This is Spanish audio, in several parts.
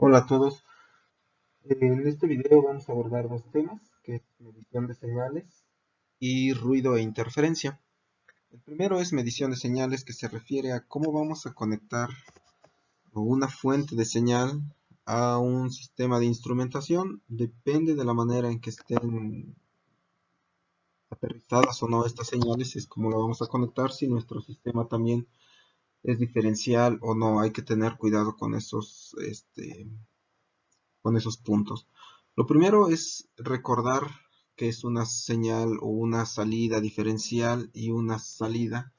Hola a todos. En este video vamos a abordar dos temas, que es medición de señales y ruido e interferencia. El primero es medición de señales, que se refiere a cómo vamos a conectar una fuente de señal a un sistema de instrumentación. Depende de la manera en que estén aterrizadas o no estas señales, es como la vamos a conectar. Si nuestro sistema también es diferencial o no, hay que tener cuidado con esos puntos. Lo primero es recordar que es una señal o una salida diferencial y una salida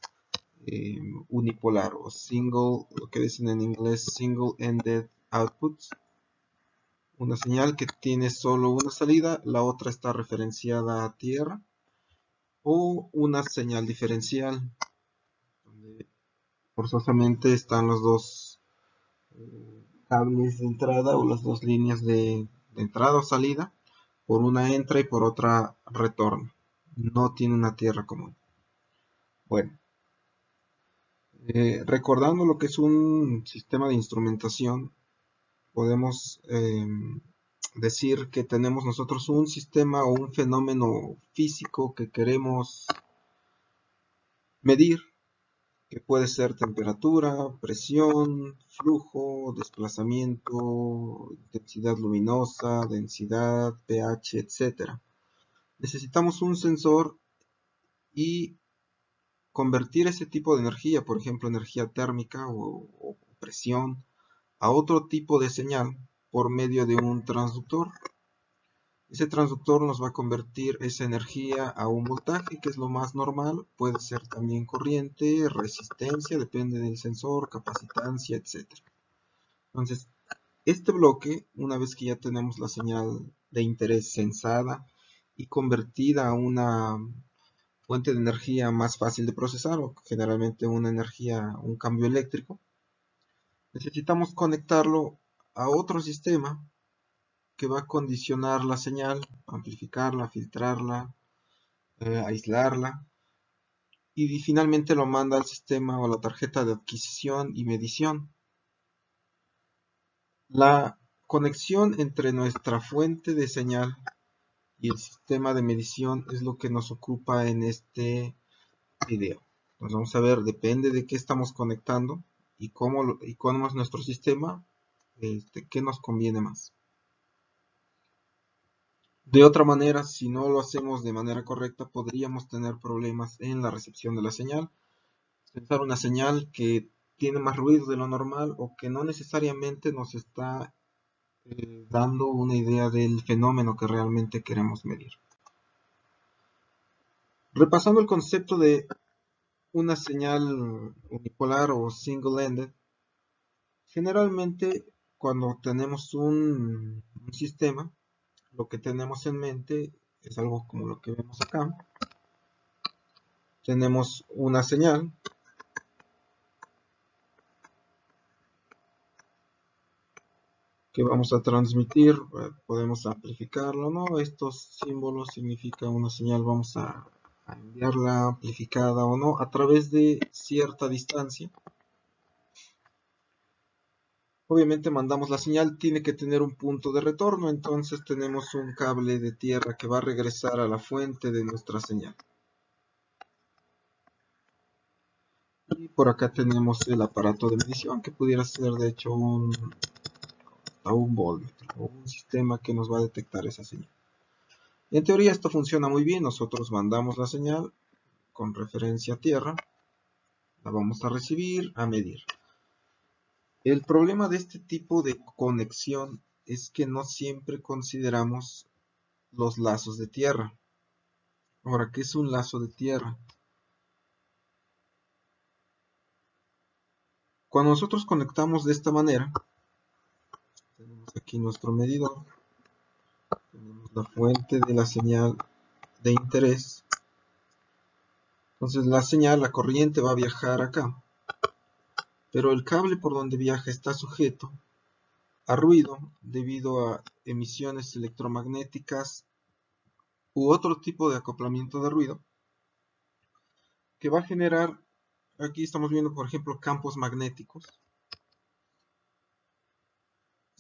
unipolar o single, lo que dicen en inglés single-ended outputs. Una señal que tiene solo una salida, la otra está referenciada a tierra, o una señal diferencial, donde forzosamente están los dos cables de entrada o las dos líneas de entrada o salida. Por una entra y por otra retorna. No tiene una tierra común. Bueno, recordando lo que es un sistema de instrumentación, podemos decir que tenemos nosotros un sistema o un fenómeno físico que queremos medir, que puede ser temperatura, presión, flujo, desplazamiento, intensidad luminosa, densidad, pH, etcétera. Necesitamos un sensor y convertir ese tipo de energía, por ejemplo energía térmica o presión, a otro tipo de señal por medio de un transductor. Ese transductor nos va a convertir esa energía a un voltaje, que es lo más normal. Puede ser también corriente, resistencia, depende del sensor, capacitancia, etc. Entonces, este bloque, una vez que ya tenemos la señal de interés sensada y convertida a una fuente de energía más fácil de procesar, o generalmente un cambio eléctrico, necesitamos conectarlo a otro sistema que va a condicionar la señal, amplificarla, filtrarla, aislarla, y finalmente lo manda al sistema o a la tarjeta de adquisición y medición. La conexión entre nuestra fuente de señal y el sistema de medición es lo que nos ocupa en este video. Entonces vamos a ver, depende de qué estamos conectando y cómo es nuestro sistema, qué nos conviene más. De otra manera, si no lo hacemos de manera correcta, podríamos tener problemas en la recepción de la señal. Pensar una señal que tiene más ruido de lo normal o que no necesariamente nos está dando una idea del fenómeno que realmente queremos medir. Repasando el concepto de una señal unipolar o single-ended, generalmente cuando tenemos un sistema, lo que tenemos en mente es algo como lo que vemos acá. Tenemos una señal que vamos a transmitir, podemos amplificarlo, ¿no? Estos símbolos significan una señal, vamos a enviarla amplificada o no a través de cierta distancia. Obviamente mandamos la señal, tiene que tener un punto de retorno, entonces tenemos un cable de tierra que va a regresar a la fuente de nuestra señal. Y por acá tenemos el aparato de medición, que pudiera ser de hecho un voltmetro o un sistema que nos va a detectar esa señal. En teoría esto funciona muy bien, nosotros mandamos la señal con referencia a tierra, la vamos a recibir, a medir. El problema de este tipo de conexión es que no siempre consideramos los lazos de tierra. Ahora, ¿qué es un lazo de tierra? Cuando nosotros conectamos de esta manera, tenemos aquí nuestro medidor, tenemos la fuente de la señal de interés. Entonces la señal, la corriente va a viajar acá, pero el cable por donde viaja está sujeto a ruido debido a emisiones electromagnéticas u otro tipo de acoplamiento de ruido que va a generar, aquí estamos viendo por ejemplo campos magnéticos.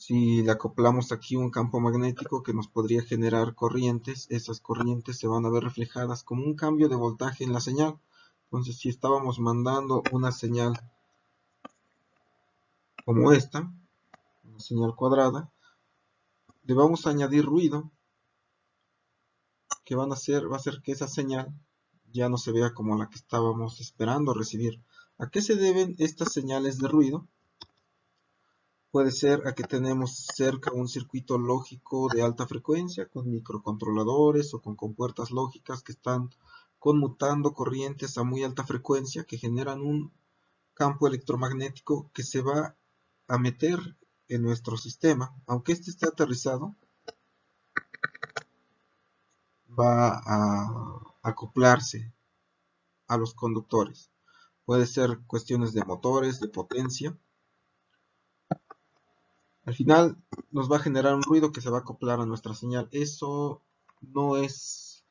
Si le acoplamos aquí un campo magnético que nos podría generar corrientes, esas corrientes se van a ver reflejadas como un cambio de voltaje en la señal. Entonces, si estábamos mandando una señal como esta, una señal cuadrada, le vamos a añadir ruido, que va a hacer que esa señal ya no se vea como la que estábamos esperando recibir. ¿A qué se deben estas señales de ruido? Puede ser a que tenemos cerca un circuito lógico de alta frecuencia con microcontroladores o con compuertas lógicas que están conmutando corrientes a muy alta frecuencia que generan un campo electromagnético que se va a meter en nuestro sistema. Aunque este esté aterrizado, va a acoplarse a los conductores. Puede ser cuestiones de motores, de potencia. Al final nos va a generar un ruido que se va a acoplar a nuestra señal. Eso no es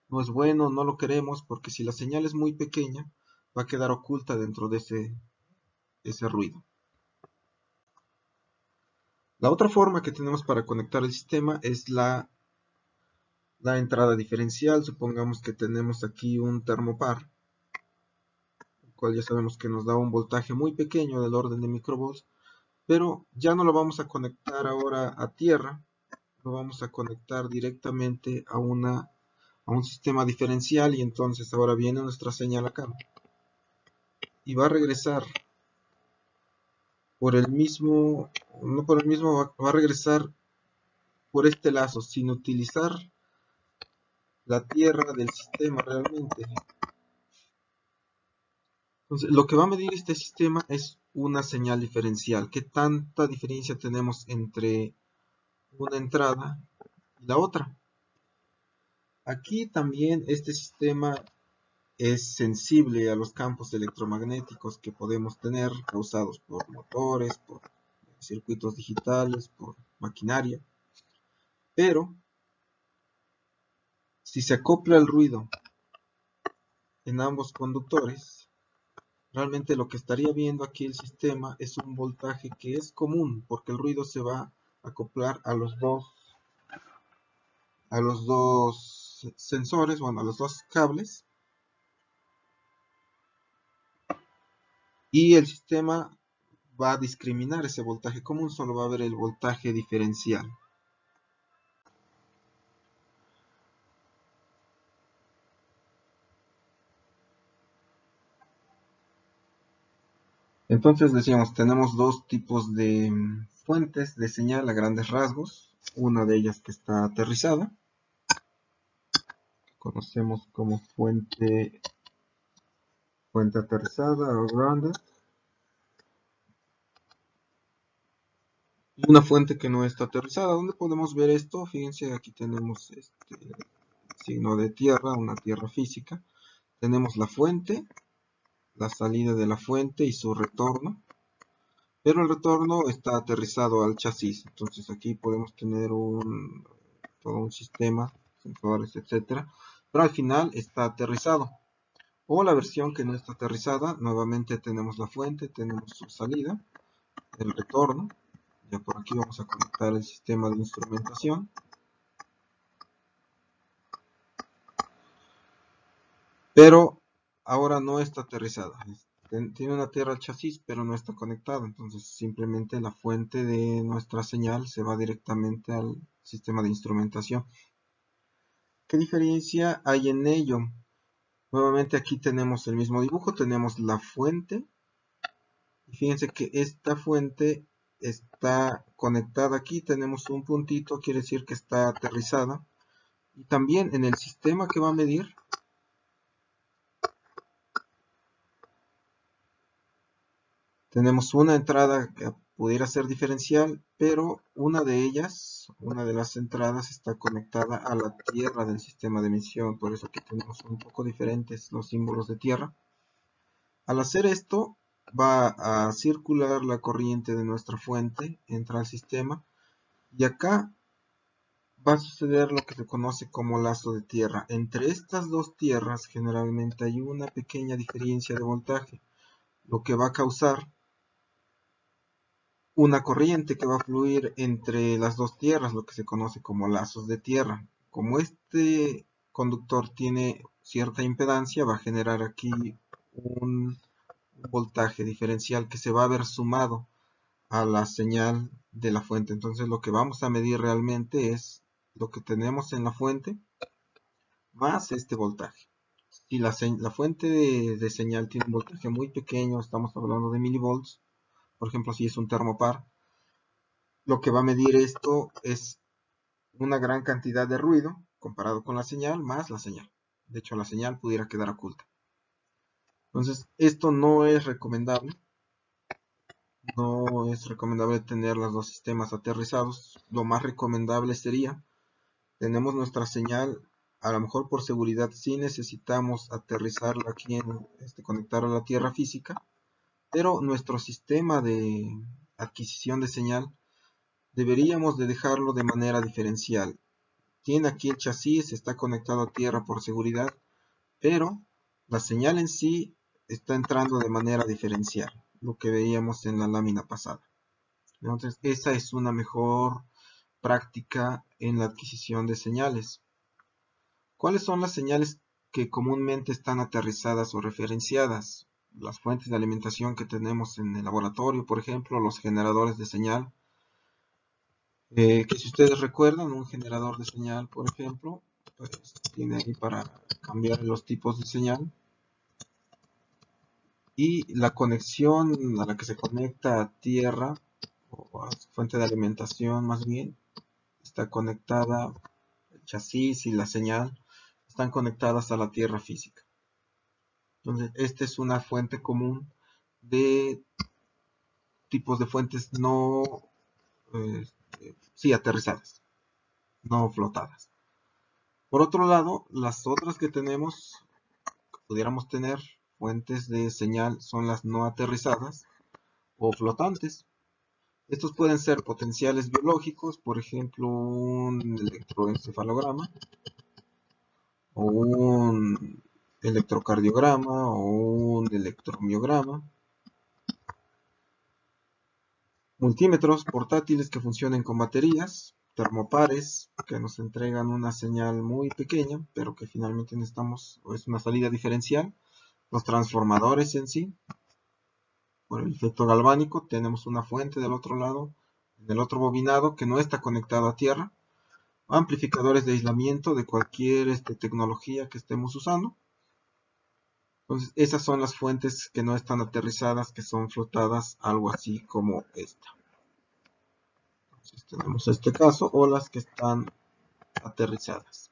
bueno, no lo queremos, porque si la señal es muy pequeña, va a quedar oculta dentro de ese ruido. La otra forma que tenemos para conectar el sistema es la entrada diferencial. Supongamos que tenemos aquí un termopar, el cual ya sabemos que nos da un voltaje muy pequeño del orden de microvolts, pero ya no lo vamos a conectar ahora a tierra, lo vamos a conectar directamente a un sistema diferencial, y entonces ahora viene nuestra señal acá y va a regresar por el mismo, no por el mismo, va a regresar por este lazo sin utilizar la tierra del sistema realmente. Entonces, lo que va a medir este sistema es una señal diferencial. ¿Qué tanta diferencia tenemos entre una entrada y la otra? Aquí también este sistema es sensible a los campos electromagnéticos que podemos tener causados por motores, por circuitos digitales, por maquinaria. Pero si se acopla el ruido en ambos conductores, realmente lo que estaría viendo aquí el sistema es un voltaje que es común, porque el ruido se va a acoplar a los dos sensores, bueno, a los dos cables, y el sistema va a discriminar ese voltaje común, solo va a ver el voltaje diferencial. Entonces decíamos, tenemos dos tipos de fuentes de señal a grandes rasgos. Una de ellas que está aterrizada, que conocemos como fuente aterrizada o grounded. Y una fuente que no está aterrizada. ¿Dónde podemos ver esto? Fíjense, aquí tenemos este signo de tierra, una tierra física. Tenemos la fuente, la salida de la fuente y su retorno. Pero el retorno está aterrizado al chasis. Entonces aquí podemos tener todo un sistema, sensores, etcétera. Pero al final está aterrizado. O la versión que no está aterrizada, nuevamente tenemos la fuente, tenemos su salida, el retorno. Ya por aquí vamos a conectar el sistema de instrumentación. Pero ahora no está aterrizada. Tiene una tierra al chasis, pero no está conectada. Entonces simplemente la fuente de nuestra señal se va directamente al sistema de instrumentación. ¿Qué diferencia hay en ello? Nuevamente aquí tenemos el mismo dibujo, tenemos la fuente. Y fíjense que esta fuente está conectada aquí, tenemos un puntito, quiere decir que está aterrizada. Y también en el sistema que va a medir, tenemos una entrada que pudiera ser diferencial, pero una de ellas, una de las entradas está conectada a la tierra del sistema de emisión, por eso que tenemos un poco diferentes los símbolos de tierra. Al hacer esto, va a circular la corriente de nuestra fuente, entra al sistema, y acá va a suceder lo que se conoce como lazo de tierra. Entre estas dos tierras generalmente hay una pequeña diferencia de voltaje, lo que va a causar una corriente que va a fluir entre las dos tierras, lo que se conoce como lazos de tierra. Como este conductor tiene cierta impedancia, va a generar aquí un voltaje diferencial que se va a ver sumado a la señal de la fuente. Entonces lo que vamos a medir realmente es lo que tenemos en la fuente más este voltaje. Si la fuente de señal tiene un voltaje muy pequeño, estamos hablando de milivolts, por ejemplo si es un termopar, lo que va a medir esto es una gran cantidad de ruido comparado con la señal más la señal. De hecho la señal pudiera quedar oculta. Entonces esto no es recomendable. No es recomendable tener los dos sistemas aterrizados. Lo más recomendable sería, tenemos nuestra señal, a lo mejor por seguridad sí necesitamos aterrizarla aquí, conectar a la tierra física, pero nuestro sistema de adquisición de señal deberíamos de dejarlo de manera diferencial. Tiene aquí el chasis, está conectado a tierra por seguridad, pero la señal en sí está entrando de manera diferencial, lo que veíamos en la lámina pasada. Entonces, esa es una mejor práctica en la adquisición de señales. ¿Cuáles son las señales que comúnmente están aterrizadas o referenciadas? Las fuentes de alimentación que tenemos en el laboratorio, por ejemplo, los generadores de señal. Que si ustedes recuerdan, un generador de señal, por ejemplo, pues tiene ahí para cambiar los tipos de señal. Y la conexión a la que se conecta a tierra, o a su fuente de alimentación más bien, está conectada, el chasis y la señal están conectadas a la tierra física. Entonces, esta es una fuente común de tipos de fuentes no, sí, aterrizadas, no flotadas. Por otro lado, las otras que tenemos, que pudiéramos tener fuentes de señal, son las no aterrizadas o flotantes. Estos pueden ser potenciales biológicos, por ejemplo, un electroencefalograma o un electrocardiograma o un electromiograma. Multímetros portátiles que funcionen con baterías, termopares que nos entregan una señal muy pequeña, pero que finalmente necesitamos, o es una salida diferencial. Los transformadores en sí, por el efecto galvánico, tenemos una fuente del otro lado, del otro bobinado que no está conectado a tierra. Amplificadores de aislamiento de cualquier tecnología que estemos usando. Entonces, esas son las fuentes que no están aterrizadas, que son flotadas, algo así como esta. Entonces, tenemos este caso, o las que están aterrizadas.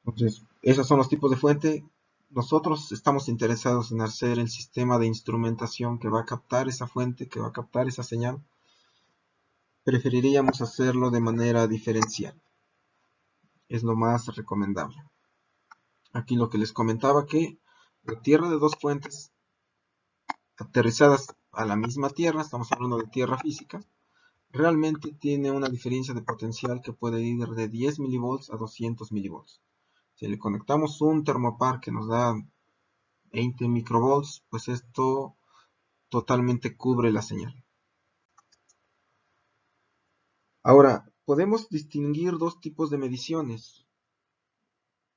Entonces, esos son los tipos de fuente. Nosotros estamos interesados en hacer el sistema de instrumentación que va a captar esa fuente, que va a captar esa señal. Preferiríamos hacerlo de manera diferencial. Es lo más recomendable. Aquí lo que les comentaba, que la tierra de dos fuentes aterrizadas a la misma tierra, estamos hablando de tierra física, realmente tiene una diferencia de potencial que puede ir de 10 milivolts a 200 milivolts. Si le conectamos un termopar que nos da 20 microvolts, pues esto totalmente cubre la señal. Ahora, podemos distinguir dos tipos de mediciones.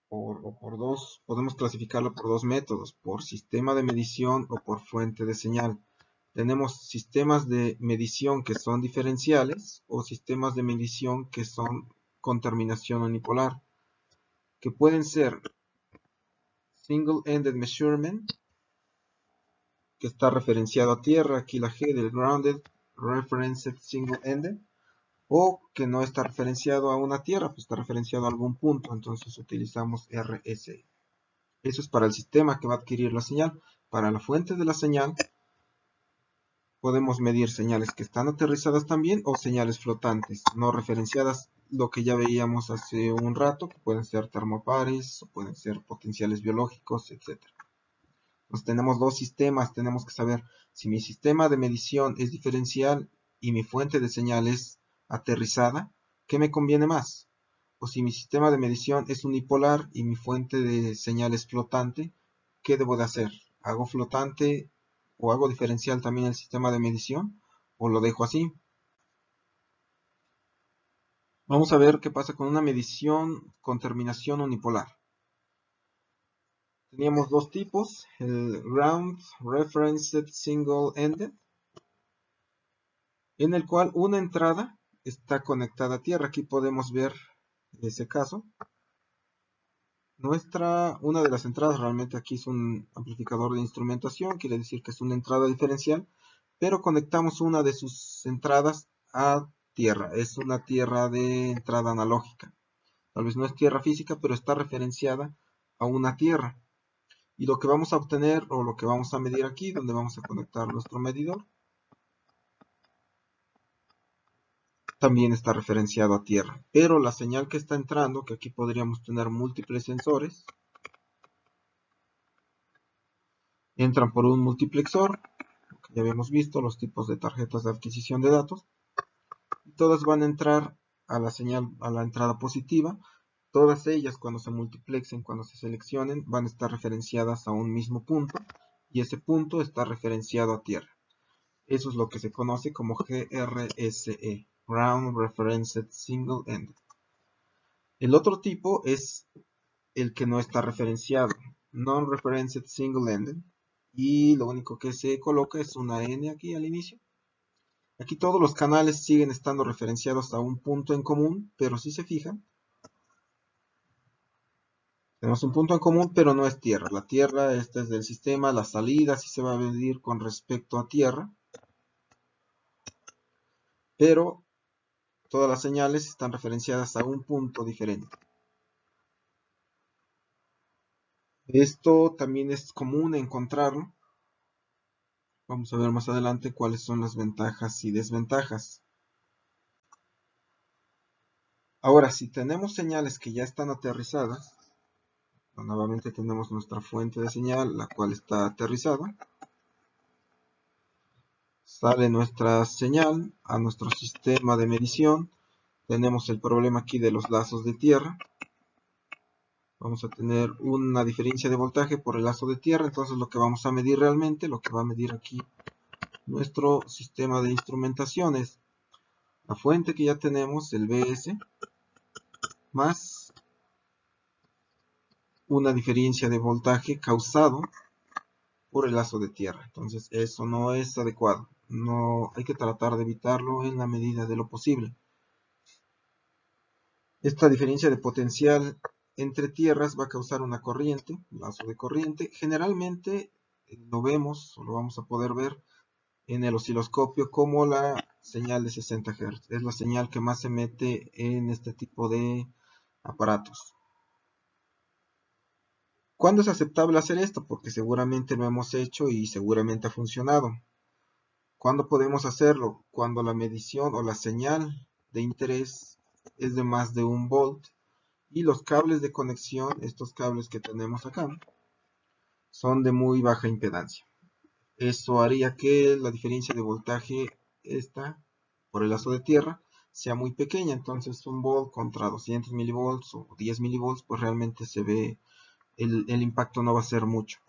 Podemos clasificarlo por dos métodos, por sistema de medición o por fuente de señal. Tenemos sistemas de medición que son diferenciales o sistemas de medición que son con terminación unipolar, que pueden ser single-ended measurement, que está referenciado a tierra, aquí la G del grounded, referenced single-ended, o que no está referenciado a una tierra, pues está referenciado a algún punto, entonces utilizamos RS. Eso es para el sistema que va a adquirir la señal. Para la fuente de la señal, podemos medir señales que están aterrizadas también o señales flotantes, no referenciadas, lo que ya veíamos hace un rato, que pueden ser termopares, o pueden ser potenciales biológicos, etc. Entonces tenemos dos sistemas, tenemos que saber si mi sistema de medición es diferencial y mi fuente de señal es aterrizada, ¿qué me conviene más? O si mi sistema de medición es unipolar y mi fuente de señal es flotante, ¿qué debo de hacer? ¿Hago flotante o hago diferencial también el sistema de medición, o lo dejo así. Vamos a ver qué pasa con una medición con terminación unipolar. Teníamos dos tipos, el Ground Referenced Single Ended, en el cual una entrada está conectada a tierra. Aquí podemos ver ese caso. Una de las entradas realmente aquí es un amplificador de instrumentación, quiere decir que es una entrada diferencial, pero conectamos una de sus entradas a tierra. Es una tierra de entrada analógica. Tal vez no es tierra física, pero está referenciada a una tierra. Y lo que vamos a obtener, o lo que vamos a medir aquí, donde vamos a conectar nuestro medidor, también está referenciado a tierra. Pero la señal que está entrando, que aquí podríamos tener múltiples sensores, entran por un multiplexor, que ya habíamos visto, los tipos de tarjetas de adquisición de datos, y todas van a entrar a la señal, a la entrada positiva. Todas ellas, cuando se multiplexen, cuando se seleccionen, van a estar referenciadas a un mismo punto, y ese punto está referenciado a tierra. Eso es lo que se conoce como GRSE, Ground Referenced Single Ended. El otro tipo es el que no está referenciado, Non-Referenced Single Ended, y lo único que se coloca es una N aquí al inicio. Aquí todos los canales siguen estando referenciados a un punto en común, pero si se fijan, tenemos un punto en común, pero no es tierra. La tierra, esta es del sistema, la salida sí se va a medir con respecto a tierra, pero todas las señales están referenciadas a un punto diferente. Esto también es común encontrarlo. Vamos a ver más adelante cuáles son las ventajas y desventajas. Ahora, si tenemos señales que ya están aterrizadas, nuevamente tenemos nuestra fuente de señal, la cual está aterrizada. Sale nuestra señal a nuestro sistema de medición. Tenemos el problema aquí de los lazos de tierra. Vamos a tener una diferencia de voltaje por el lazo de tierra. Entonces lo que vamos a medir realmente, lo que va a medir aquí nuestro sistema de instrumentación es la fuente que ya tenemos, el BS, más una diferencia de voltaje causado por el lazo de tierra. Entonces eso no es adecuado. No, hay que tratar de evitarlo en la medida de lo posible. Esta diferencia de potencial entre tierras va a causar una corriente, un lazo de corriente. Generalmente lo vemos o lo vamos a poder ver en el osciloscopio como la señal de 60 Hz. Es la señal que más se mete en este tipo de aparatos. ¿Cuándo es aceptable hacer esto? Porque seguramente lo hemos hecho y seguramente ha funcionado. ¿Cuándo podemos hacerlo? Cuando la medición o la señal de interés es de más de 1 volt y los cables de conexión, estos cables que tenemos acá, son de muy baja impedancia. Eso haría que la diferencia de voltaje esta por el lazo de tierra sea muy pequeña. Entonces 1 volt contra 200 milivolts o 10 milivolts, pues realmente se ve el impacto no va a ser mucho.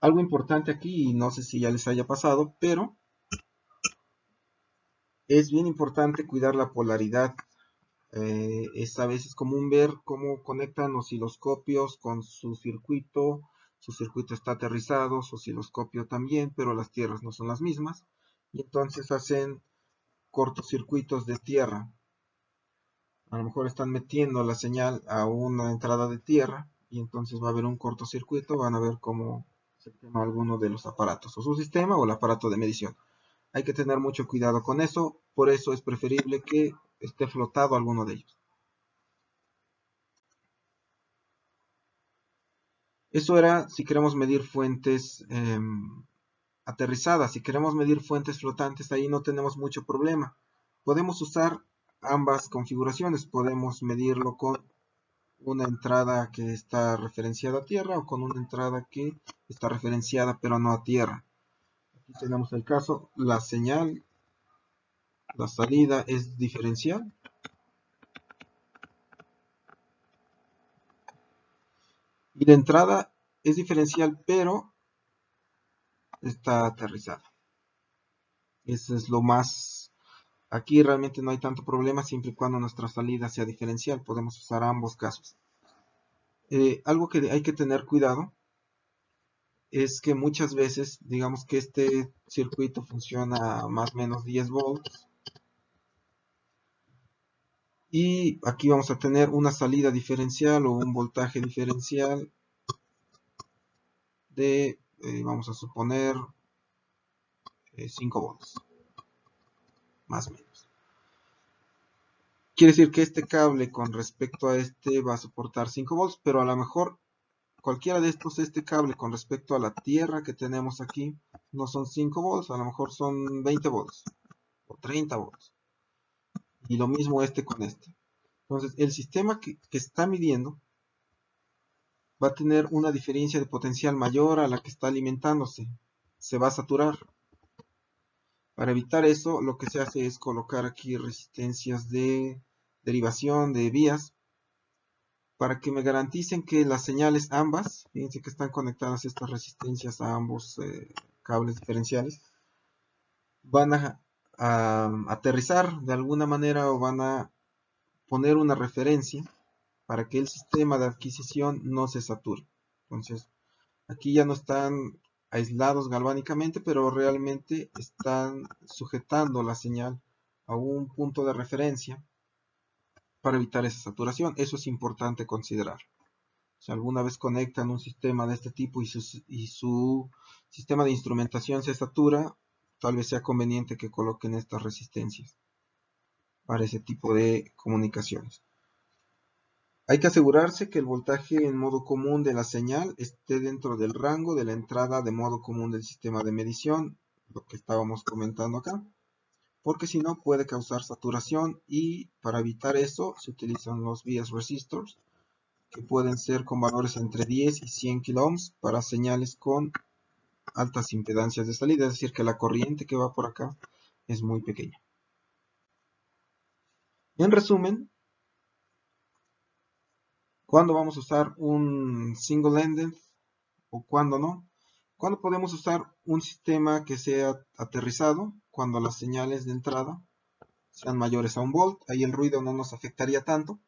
Algo importante aquí, y no sé si ya les haya pasado, pero es bien importante cuidar la polaridad. Es a veces común ver cómo conectan osciloscopios con su circuito está aterrizado, su osciloscopio también, pero las tierras no son las mismas, y entonces hacen cortocircuitos de tierra. A lo mejor están metiendo la señal a una entrada de tierra, y entonces va a haber un cortocircuito, van a ver cómo se quema alguno de los aparatos, o su sistema o el aparato de medición. Hay que tener mucho cuidado con eso, por eso es preferible que esté flotado alguno de ellos. Eso era si queremos medir fuentes aterrizadas. Si queremos medir fuentes flotantes, ahí no tenemos mucho problema. Podemos usar ambas configuraciones. Podemos medirlo con una entrada que está referenciada a tierra o con una entrada que está referenciada pero no a tierra. Aquí tenemos el caso, la señal, la salida es diferencial. Y la entrada es diferencial, pero está aterrizada. Eso es lo más... Aquí realmente no hay tanto problema siempre y cuando nuestra salida sea diferencial. Podemos usar ambos casos. Algo que hay que tener cuidado es que muchas veces, digamos que este circuito funciona a más o menos 10 volts. Y aquí vamos a tener una salida diferencial o un voltaje diferencial de, vamos a suponer, 5 volts, más o menos. Quiere decir que este cable con respecto a este va a soportar 5 volts, pero a lo mejor cualquiera de estos, este cable con respecto a la tierra que tenemos aquí, no son 5 volts, a lo mejor son 20 volts o 30 volts. Y lo mismo este con este. Entonces, el sistema que está midiendo va a tener una diferencia de potencial mayor a la que está alimentándose. Se va a saturar. Para evitar eso, lo que se hace es colocar aquí resistencias de derivación de vías para que me garanticen que las señales ambas, fíjense que están conectadas estas resistencias a ambos cables diferenciales, van a aterrizar de alguna manera o van a poner una referencia para que el sistema de adquisición no se sature. Entonces, aquí ya no están aislados galvánicamente, pero realmente están sujetando la señal a un punto de referencia para evitar esa saturación. Eso es importante considerar. Si alguna vez conectan un sistema de este tipo y su sistema de instrumentación se satura, tal vez sea conveniente que coloquen estas resistencias para ese tipo de comunicaciones. Hay que asegurarse que el voltaje en modo común de la señal esté dentro del rango de la entrada de modo común del sistema de medición, lo que estábamos comentando acá, porque si no puede causar saturación y para evitar eso se utilizan los bias resistors, que pueden ser con valores entre 10 y 100 kiloohms para señales con altas impedancias de salida, es decir, que la corriente que va por acá es muy pequeña. En resumen, ¿cuándo vamos a usar un single-ended o cuándo no? ¿Cuándo podemos usar un sistema que sea aterrizado? Cuando las señales de entrada sean mayores a 1 volt, ahí el ruido no nos afectaría tanto.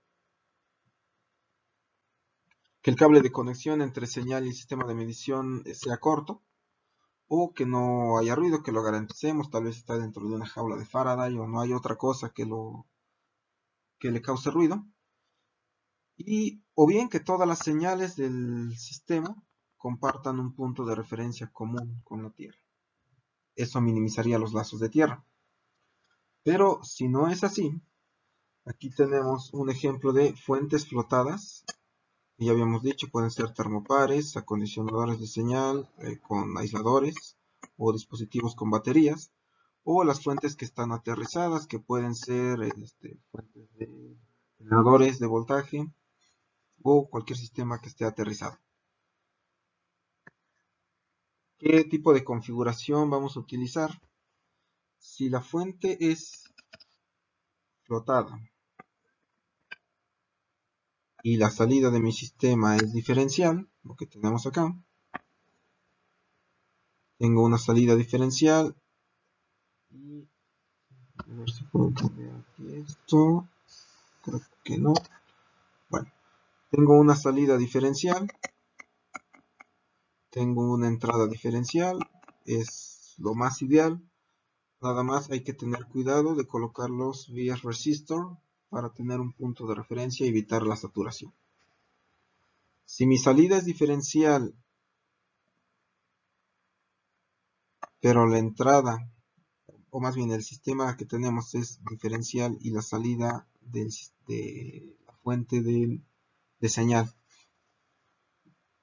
Que el cable de conexión entre señal y sistema de medición sea corto. O que no haya ruido, que lo garanticemos, tal vez está dentro de una jaula de Faraday o no hay otra cosa que le cause ruido. O bien que todas las señales del sistema compartan un punto de referencia común con la Tierra. Eso minimizaría los lazos de tierra. Pero si no es así, aquí tenemos un ejemplo de fuentes flotadas. Y ya habíamos dicho, pueden ser termopares, acondicionadores de señal con aisladores o dispositivos con baterías. O las fuentes que están aterrizadas, que pueden ser fuentes de generadores de voltaje o cualquier sistema que esté aterrizado. ¿Qué tipo de configuración vamos a utilizar? Si la fuente es flotada y la salida de mi sistema es diferencial, lo que tenemos acá, tengo una salida diferencial y a ver si puedo cambiar aquí esto, creo que no. Bueno, tengo una salida diferencial, tengo una entrada diferencial, es lo más ideal. Nada más hay que tener cuidado de colocar los bias resistor para tener un punto de referencia y evitar la saturación. Si mi salida es diferencial, pero la entrada, o más bien el sistema que tenemos es diferencial y la salida de la fuente de señal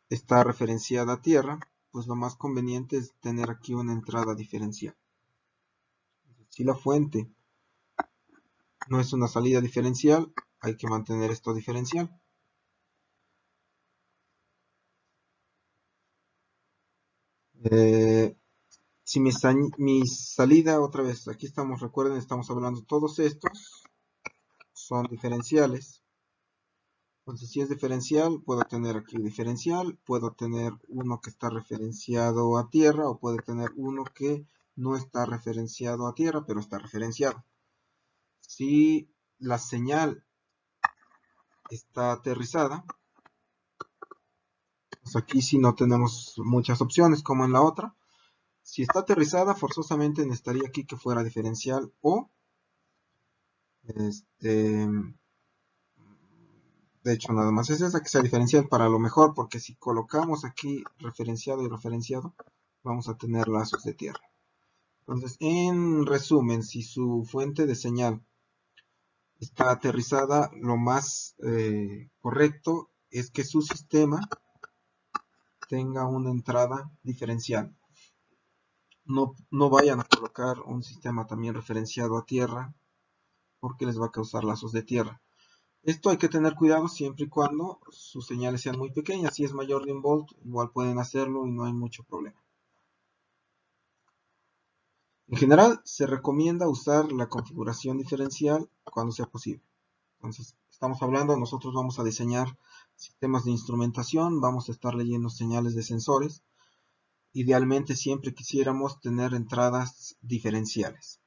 está referenciada a tierra, pues lo más conveniente es tener aquí una entrada diferencial. Si la fuente no es una salida diferencial, hay que mantener esto diferencial. Si mi salida, otra vez, aquí estamos, recuerden, estamos hablando, todos estos son diferenciales. Entonces, si es diferencial, puedo tener aquí diferencial, puedo tener uno que está referenciado a tierra, o puedo tener uno que no está referenciado a tierra, pero está referenciado. Si la señal está aterrizada, pues aquí sí no tenemos muchas opciones como en la otra. Si está aterrizada, forzosamente necesitaría aquí que fuera diferencial o, de hecho nada más es esa, que sea diferencial para lo mejor, porque si colocamos aquí referenciado y referenciado, vamos a tener lazos de tierra. Entonces, en resumen, si su fuente de señal está aterrizada, lo más correcto es que su sistema tenga una entrada diferencial. No vayan a colocar un sistema también referenciado a tierra, porque les va a causar lazos de tierra. Esto hay que tener cuidado siempre y cuando sus señales sean muy pequeñas. Si es mayor de 1 volt, igual pueden hacerlo y no hay mucho problema. En general, se recomienda usar la configuración diferencial cuando sea posible. Entonces, estamos hablando, nosotros vamos a diseñar sistemas de instrumentación, vamos a estar leyendo señales de sensores. Idealmente siempre quisiéramos tener entradas diferenciales.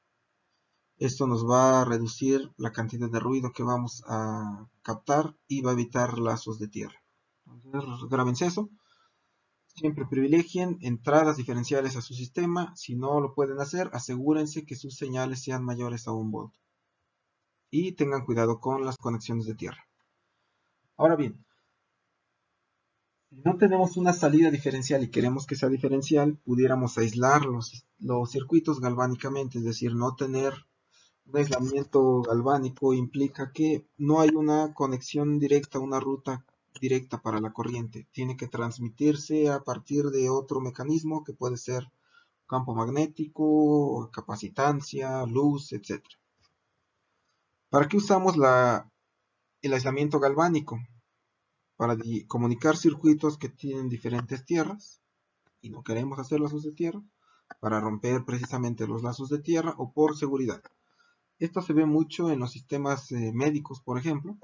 Esto nos va a reducir la cantidad de ruido que vamos a captar y va a evitar lazos de tierra. Entonces, grábense eso. Siempre privilegien entradas diferenciales a su sistema. Si no lo pueden hacer, asegúrense que sus señales sean mayores a 1 volt. Y tengan cuidado con las conexiones de tierra. Ahora bien, si no tenemos una salida diferencial y queremos que sea diferencial, pudiéramos aislar los circuitos galvánicamente, es decir, no tener un aislamiento galvánico implica que no hay una conexión directa, una ruta directa para la corriente. Tiene que transmitirse a partir de otro mecanismo que puede ser campo magnético, capacitancia, luz, etc. ¿Para qué usamos el aislamiento galvánico? Para comunicar circuitos que tienen diferentes tierras y no queremos hacer lazos de tierra, para romper precisamente los lazos de tierra o por seguridad. Esto se ve mucho en los sistemas médicos, por ejemplo,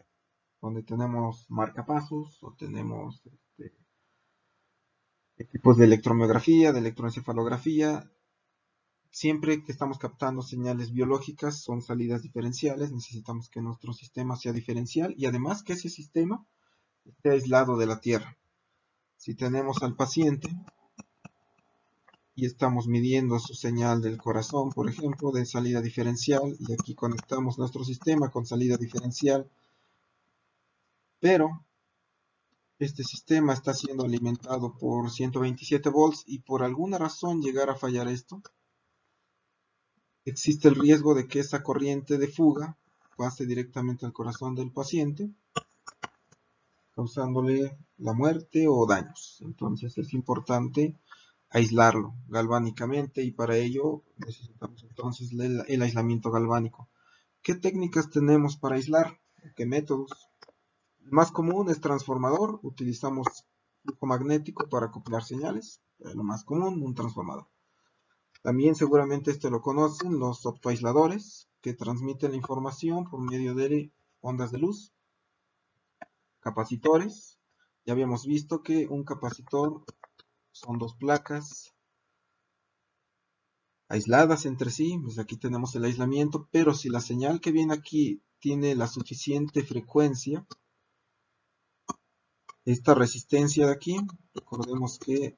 donde tenemos marcapasos o tenemos equipos de electromiografía, de electroencefalografía. Siempre que estamos captando señales biológicas son salidas diferenciales, necesitamos que nuestro sistema sea diferencial y además que ese sistema esté aislado de la tierra. Si tenemos al paciente y estamos midiendo su señal del corazón, por ejemplo, de salida diferencial, y aquí conectamos nuestro sistema con salida diferencial, pero este sistema está siendo alimentado por 127 volts y por alguna razón llegar a fallar esto, existe el riesgo de que esa corriente de fuga pase directamente al corazón del paciente, causándole la muerte o daños. Entonces es importante aislarlo galvánicamente y para ello necesitamos entonces el aislamiento galvánico. ¿Qué técnicas tenemos para aislar? ¿Qué métodos? El más común es transformador, utilizamos flujo magnético para acoplar señales, lo más común, un transformador. También seguramente este lo conocen, los optoaisladores, que transmiten la información por medio de ondas de luz. Capacitores, ya habíamos visto que un capacitor son dos placas aisladas entre sí, pues aquí tenemos el aislamiento, pero si la señal que viene aquí tiene la suficiente frecuencia, esta resistencia de aquí, recordemos que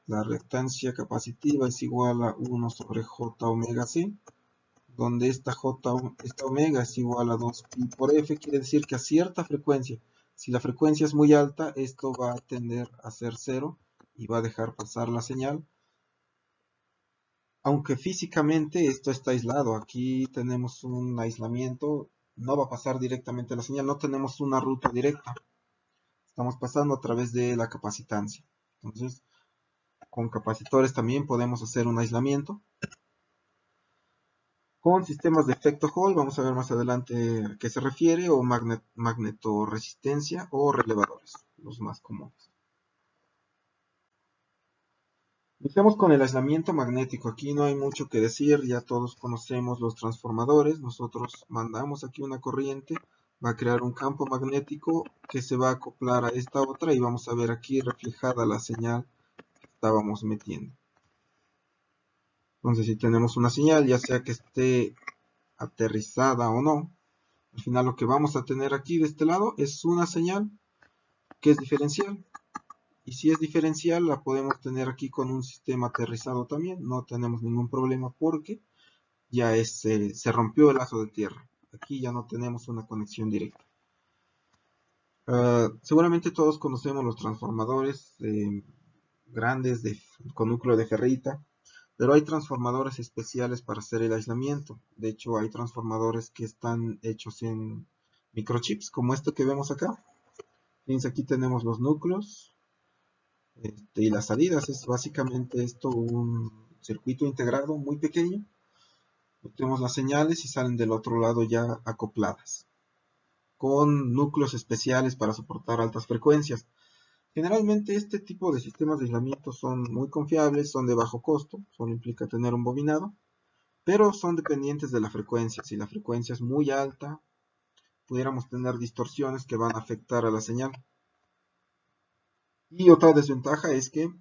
la reactancia capacitiva es igual a 1 sobre J omega C, donde esta omega es igual a 2 pi por F, quiere decir que a cierta frecuencia, si la frecuencia es muy alta, esto va a tender a ser cero y va a dejar pasar la señal, aunque físicamente esto está aislado. Aquí tenemos un aislamiento, no va a pasar directamente la señal, no tenemos una ruta directa, estamos pasando a través de la capacitancia. Entonces, con capacitores también podemos hacer un aislamiento. Con sistemas de efecto Hall, vamos a ver más adelante a qué se refiere, o magnetoresistencia o relevadores, los más comunes. Iniciamos con el aislamiento magnético. Aquí no hay mucho que decir, ya todos conocemos los transformadores. Nosotros mandamos aquí una corriente va a crear un campo magnético que se va a acoplar a esta otra y vamos a ver aquí reflejada la señal que estábamos metiendo. Entonces si tenemos una señal, ya sea que esté aterrizada o no, al final lo que vamos a tener aquí de este lado es una señal que es diferencial. Y si es diferencial, la podemos tener aquí con un sistema aterrizado también. No tenemos ningún problema porque ya se rompió el lazo de tierra. Aquí ya no tenemos una conexión directa. Seguramente todos conocemos los transformadores grandes con núcleo de ferrita. Pero hay transformadores especiales para hacer el aislamiento. De hecho, hay transformadores que están hechos en microchips, como este que vemos acá. Fíjense, aquí tenemos los núcleos y las salidas. Es básicamente esto un circuito integrado muy pequeño. Metemos las señales y salen del otro lado ya acopladas, con núcleos especiales para soportar altas frecuencias. Generalmente este tipo de sistemas de aislamiento son muy confiables, son de bajo costo, solo implica tener un bobinado, pero son dependientes de la frecuencia. Si la frecuencia es muy alta, pudiéramos tener distorsiones que van a afectar a la señal. Y otra desventaja es que,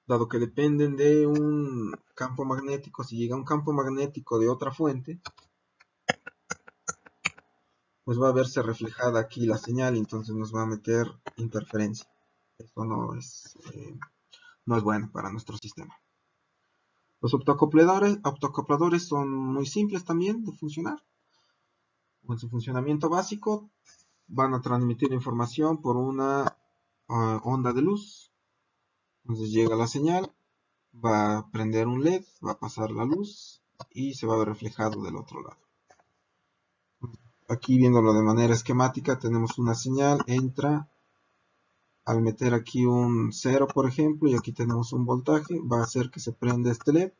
dado que dependen de un campo magnético, si llega un campo magnético de otra fuente, pues va a verse reflejada aquí la señal y entonces nos va a meter interferencia. Eso no es bueno para nuestro sistema. Los optoacopladores son muy simples también de funcionar. En su funcionamiento básico van a transmitir información por una onda de luz. Entonces llega la señal, va a prender un LED, va a pasar la luz y se va a ver reflejado del otro lado. Aquí viéndolo de manera esquemática tenemos una señal, entra, al meter aquí un 0 por ejemplo y aquí tenemos un voltaje, va a hacer que se prenda este LED,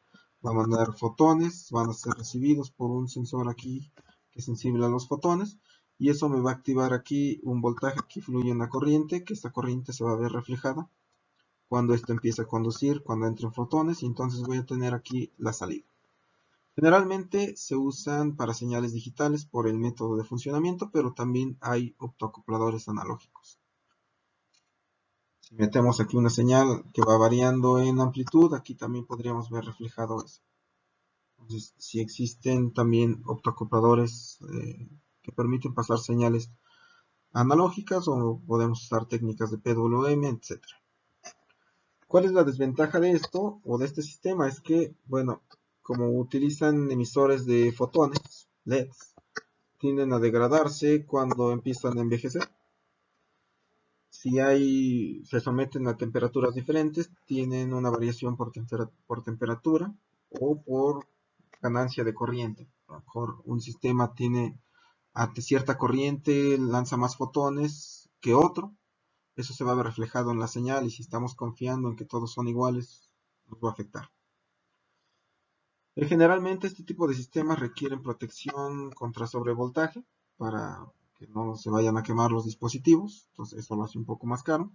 va a mandar fotones, van a ser recibidos por un sensor aquí que es sensible a los fotones y eso me va a activar aquí un voltaje, aquí fluye una corriente, que esta corriente se va a ver reflejada cuando esto empiece a conducir, cuando entren fotones y entonces voy a tener aquí la salida. Generalmente se usan para señales digitales por el método de funcionamiento, pero también hay optoacopladores analógicos. Si metemos aquí una señal que va variando en amplitud, aquí también podríamos ver reflejado eso. Entonces, si existen también optoacopladores que permiten pasar señales analógicas o podemos usar técnicas de PWM, etc. ¿Cuál es la desventaja de esto o de este sistema? Es que, bueno, como utilizan emisores de fotones, LEDs, tienden a degradarse cuando empiezan a envejecer. Si se someten a temperaturas diferentes, tienen una variación por temperatura o por ganancia de corriente. A lo mejor un sistema tiene ante cierta corriente, lanza más fotones que otro. Eso se va a ver reflejado en la señal y si estamos confiando en que todos son iguales, nos va a afectar. Generalmente este tipo de sistemas requieren protección contra sobrevoltaje para que no se vayan a quemar los dispositivos, entonces eso lo hace un poco más caro.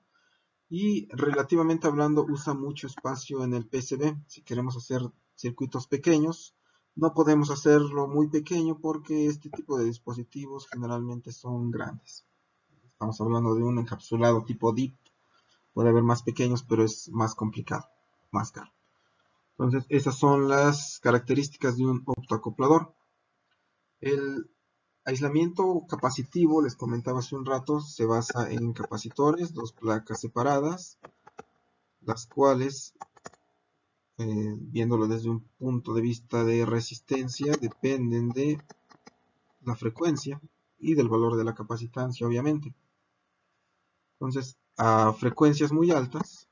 Y relativamente hablando usa mucho espacio en el PCB. Si queremos hacer circuitos pequeños, no podemos hacerlo muy pequeño porque este tipo de dispositivos generalmente son grandes. Estamos hablando de un encapsulado tipo DIP. Puede haber más pequeños, pero es más complicado, más caro. Entonces, esas son las características de un optoacoplador. El aislamiento capacitivo, les comentaba hace un rato, se basa en capacitores, dos placas separadas, las cuales, viéndolo desde un punto de vista de resistencia, dependen de la frecuencia y del valor de la capacitancia, obviamente. Entonces, a frecuencias muy altas,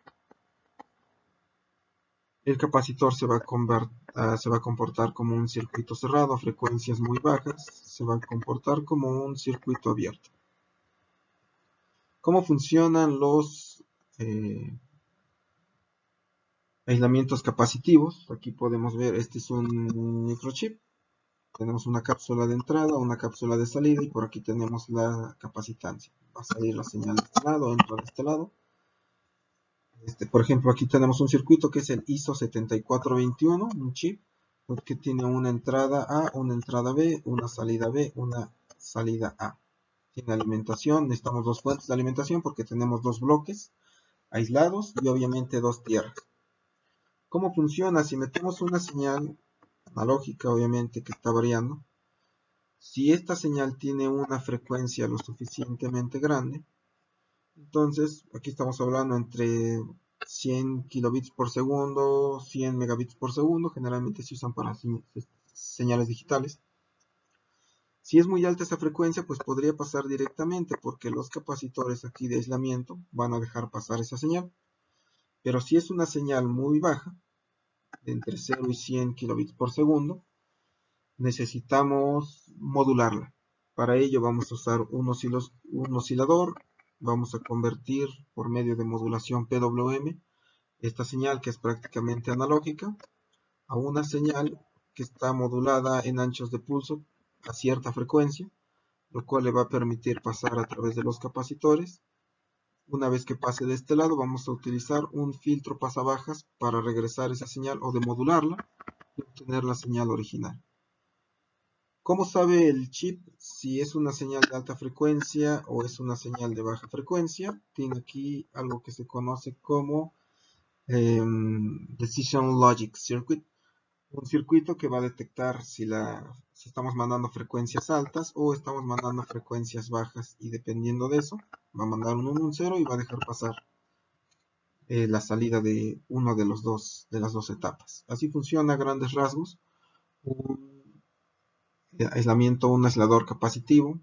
el capacitor se va a comportar como un circuito cerrado. A frecuencias muy bajas se va a comportar como un circuito abierto. ¿Cómo funcionan los aislamientos capacitivos? Aquí podemos ver, este es un microchip. Tenemos una cápsula de entrada, una cápsula de salida y por aquí tenemos la capacitancia. Va a salir la señal de este lado, entra de este lado. Por ejemplo, aquí tenemos un circuito que es el ISO 7421, un chip, que tiene una entrada A, una entrada B, una salida B, una salida A. Tiene alimentación, necesitamos dos fuentes de alimentación porque tenemos dos bloques aislados y obviamente dos tierras. ¿Cómo funciona? Si metemos una señal analógica, obviamente que está variando, si esta señal tiene una frecuencia lo suficientemente grande, entonces aquí estamos hablando entre 100 kilobits por segundo, 100 megabits por segundo, generalmente se usan para señales digitales. Si es muy alta esa frecuencia, pues podría pasar directamente porque los capacitores aquí de aislamiento van a dejar pasar esa señal. Pero si es una señal muy baja, de entre 0 y 100 kilobits por segundo, necesitamos modularla. Para ello vamos a usar un oscilador, vamos a convertir por medio de modulación PWM esta señal que es prácticamente analógica a una señal que está modulada en anchos de pulso a cierta frecuencia, lo cual le va a permitir pasar a través de los capacitores. Una vez que pase de este lado vamos a utilizar un filtro pasabajas para regresar esa señal o demodularla y obtener la señal original. ¿Cómo sabe el chip si es una señal de alta frecuencia o es una señal de baja frecuencia? Tiene aquí algo que se conoce como Decision Logic Circuit, un circuito que va a detectar si estamos mandando frecuencias altas o estamos mandando frecuencias bajas, y dependiendo de eso va a mandar un 1, un 0 y va a dejar pasar la salida de uno de las dos etapas. Así funciona a grandes rasgos un aislamiento, un aislador capacitivo.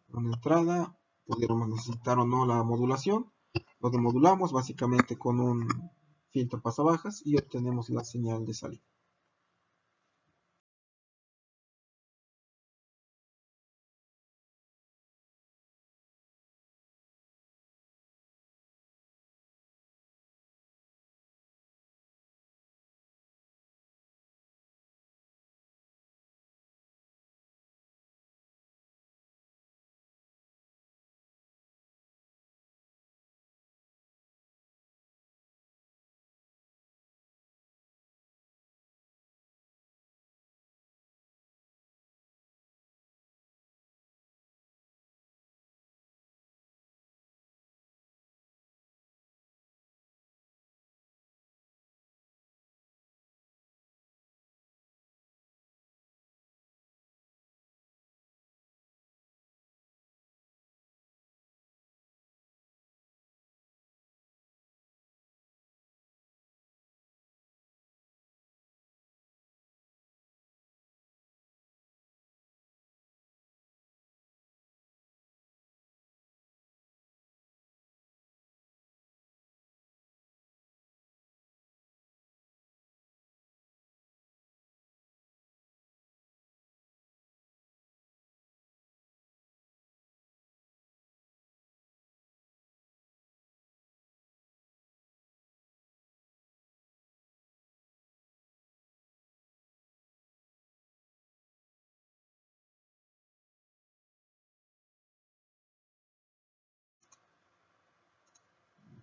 Una entrada, pudiéramos necesitar o no la modulación, lo demodulamos básicamente con un filtro pasabajas y obtenemos la señal de salida.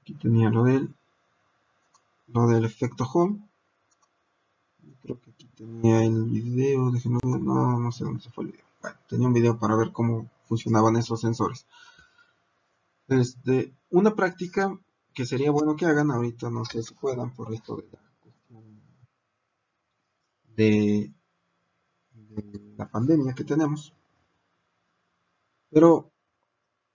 Aquí tenía lo del efecto Hall. Creo que aquí tenía el video, déjenme ver, no sé dónde se fue el video. Bueno, tenía un video para ver cómo funcionaban esos sensores. Una práctica que sería bueno que hagan, ahorita no sé si puedan por esto de la cuestión de la pandemia que tenemos, pero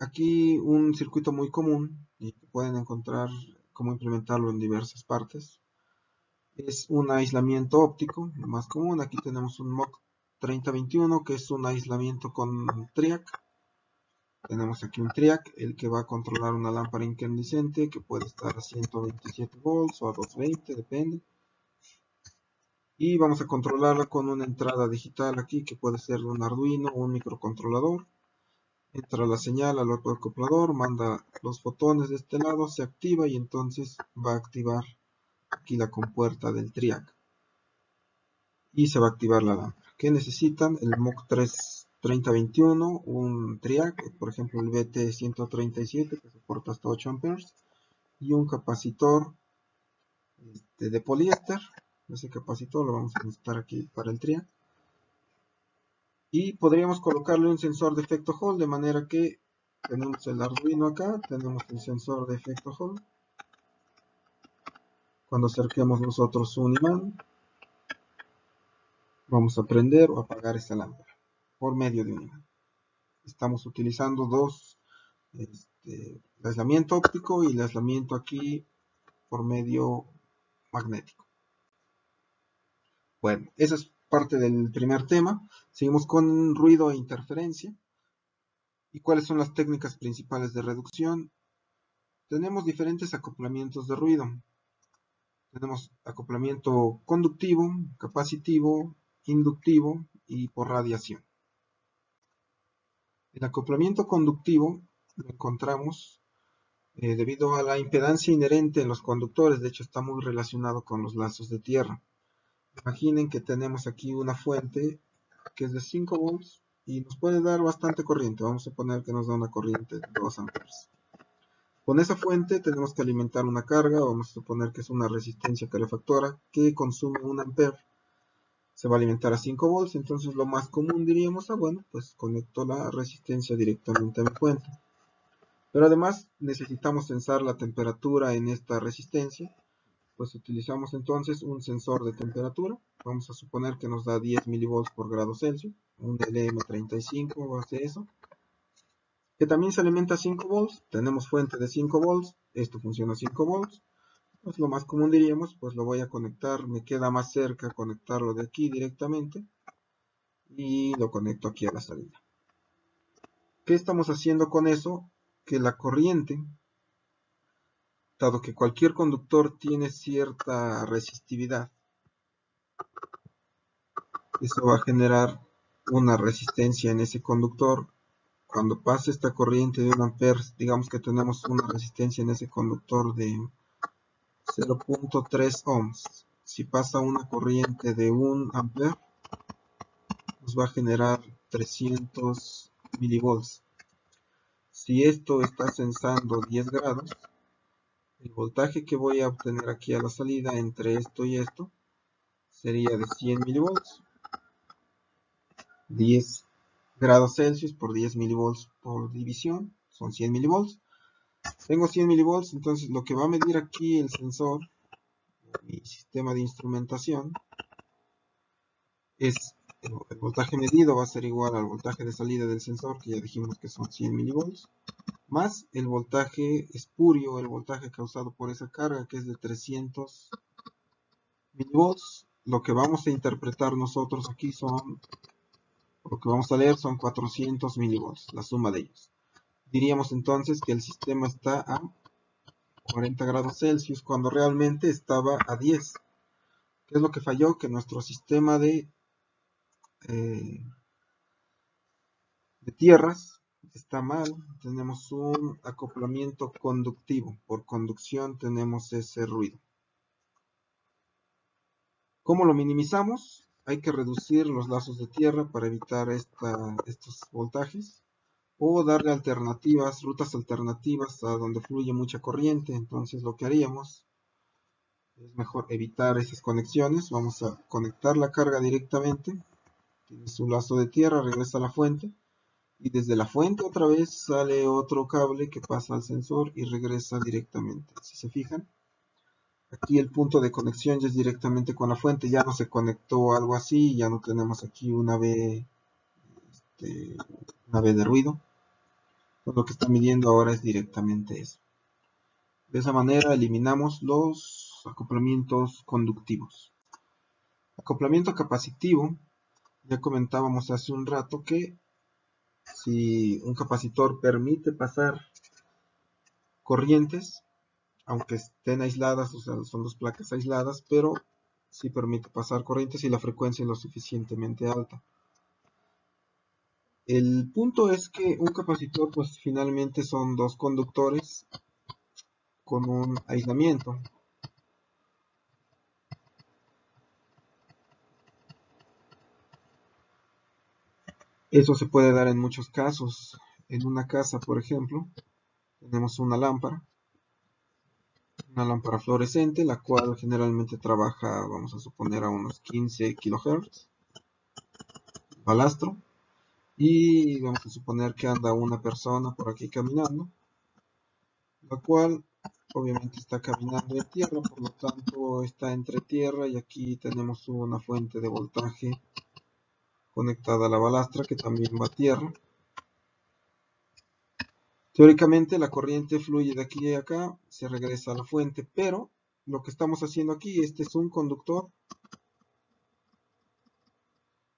aquí un circuito muy común y que pueden encontrar cómo implementarlo en diversas partes es un aislamiento óptico, lo más común. Aquí tenemos un MOC 3021 que es un aislamiento con TRIAC. Tenemos aquí un TRIAC, el que va a controlar una lámpara incandescente que puede estar a 127 volts o a 220, depende. Y vamos a controlarla con una entrada digital aquí que puede ser un Arduino o un microcontrolador. Entra la señal al otro acoplador, manda los fotones de este lado, se activa y entonces va a activar aquí la compuerta del TRIAC. Y se va a activar la lámpara. ¿Qué necesitan? El MOC 3021, un TRIAC, por ejemplo el BT137 que soporta hasta 8 amperes, y un capacitor de poliéster. Ese capacitor lo vamos a necesitar aquí para el TRIAC. Y podríamos colocarle un sensor de efecto Hall, de manera que tenemos el Arduino acá, tenemos el sensor de efecto Hall. Cuando acerquemos nosotros un imán, vamos a prender o apagar esta lámpara por medio de un imán. Estamos utilizando dos, el aislamiento óptico y el aislamiento aquí por medio magnético. Bueno, esa es parte del primer tema. Seguimos con ruido e interferencia. ¿Y cuáles son las técnicas principales de reducción? Tenemos diferentes acoplamientos de ruido. Tenemos acoplamiento conductivo, capacitivo, inductivo y por radiación. El acoplamiento conductivo lo encontramos debido a la impedancia inherente en los conductores. De hecho, está muy relacionado con los lazos de tierra. Imaginen que tenemos aquí una fuente que es de 5 volts y nos puede dar bastante corriente. Vamos a poner que nos da una corriente de 2 amperes. Con esa fuente tenemos que alimentar una carga, vamos a suponer que es una resistencia calefactora que consume 1 ampere. Se va a alimentar a 5 volts, entonces lo más común diríamos, bueno, pues conecto la resistencia directamente a mi fuente. Pero además necesitamos sensar la temperatura en esta resistencia, pues utilizamos entonces un sensor de temperatura. Vamos a suponer que nos da 10 milivolts por grado Celsius, un LM35 hace eso, que también se alimenta a 5 volts. Tenemos fuente de 5 volts, esto funciona a 5 volts. Pues lo más común diríamos, pues lo voy a conectar, me queda más cerca conectarlo de aquí directamente y lo conecto aquí a la salida. ¿Qué estamos haciendo con eso? Que la corriente, dado que cualquier conductor tiene cierta resistividad, eso va a generar una resistencia en ese conductor. Cuando pase esta corriente de 1 ampere, digamos que tenemos una resistencia en ese conductor de 0.3 ohms. Si pasa una corriente de 1 ampere, nos va a generar 300 milivolts. Si esto está sensando 10 grados, el voltaje que voy a obtener aquí a la salida entre esto y esto sería de 100 milivolts. 10 grados Celsius por 10 milivolts por división son 100 milivolts. Tengo 100 milivolts, entonces lo que va a medir aquí el sensor, mi sistema de instrumentación, es el voltaje medido va a ser igual al voltaje de salida del sensor, que ya dijimos que son 100 milivolts, más el voltaje espurio, el voltaje causado por esa carga, que es de 300 milivolts. Lo que vamos a interpretar nosotros aquí son, lo que vamos a leer son 400 milivolts, la suma de ellos. Diríamos entonces que el sistema está a 40 grados Celsius cuando realmente estaba a 10. ¿Qué es lo que falló? Que nuestro sistema de tierras está mal. Tenemos un acoplamiento conductivo. Por conducción tenemos ese ruido. ¿Cómo lo minimizamos? Hay que reducir los lazos de tierra para evitar estos voltajes, o darle alternativas, rutas alternativas a donde fluye mucha corriente. Entonces lo que haríamos es mejor evitar esas conexiones. Vamos a conectar la carga directamente. Tiene su lazo de tierra, regresa a la fuente. Y desde la fuente otra vez sale otro cable que pasa al sensor y regresa directamente. Si se fijan, aquí el punto de conexión ya es directamente con la fuente. Ya no se conectó algo así. Ya no tenemos aquí una V de ruido. Lo que está midiendo ahora es directamente eso. De esa manera eliminamos los acoplamientos conductivos. Acoplamiento capacitivo. Ya comentábamos hace un rato que si un capacitor permite pasar corrientes, aunque estén aisladas, o sea, son dos placas aisladas, pero sí permite pasar corrientes y la frecuencia es lo suficientemente alta. El punto es que un capacitor, pues finalmente son dos conductores con un aislamiento. Eso se puede dar en muchos casos. En una casa, por ejemplo, tenemos una lámpara fluorescente, la cual generalmente trabaja, vamos a suponer, a unos 15 kHz, balastro. y vamos a suponer que anda una persona por aquí caminando, la cual obviamente está caminando en tierra, por lo tanto está entre tierra y aquí tenemos una fuente de voltaje conectada a la balastra que también va a tierra. Teóricamente la corriente fluye de aquí a acá, se regresa a la fuente, pero lo que estamos haciendo aquí, este es un conductor,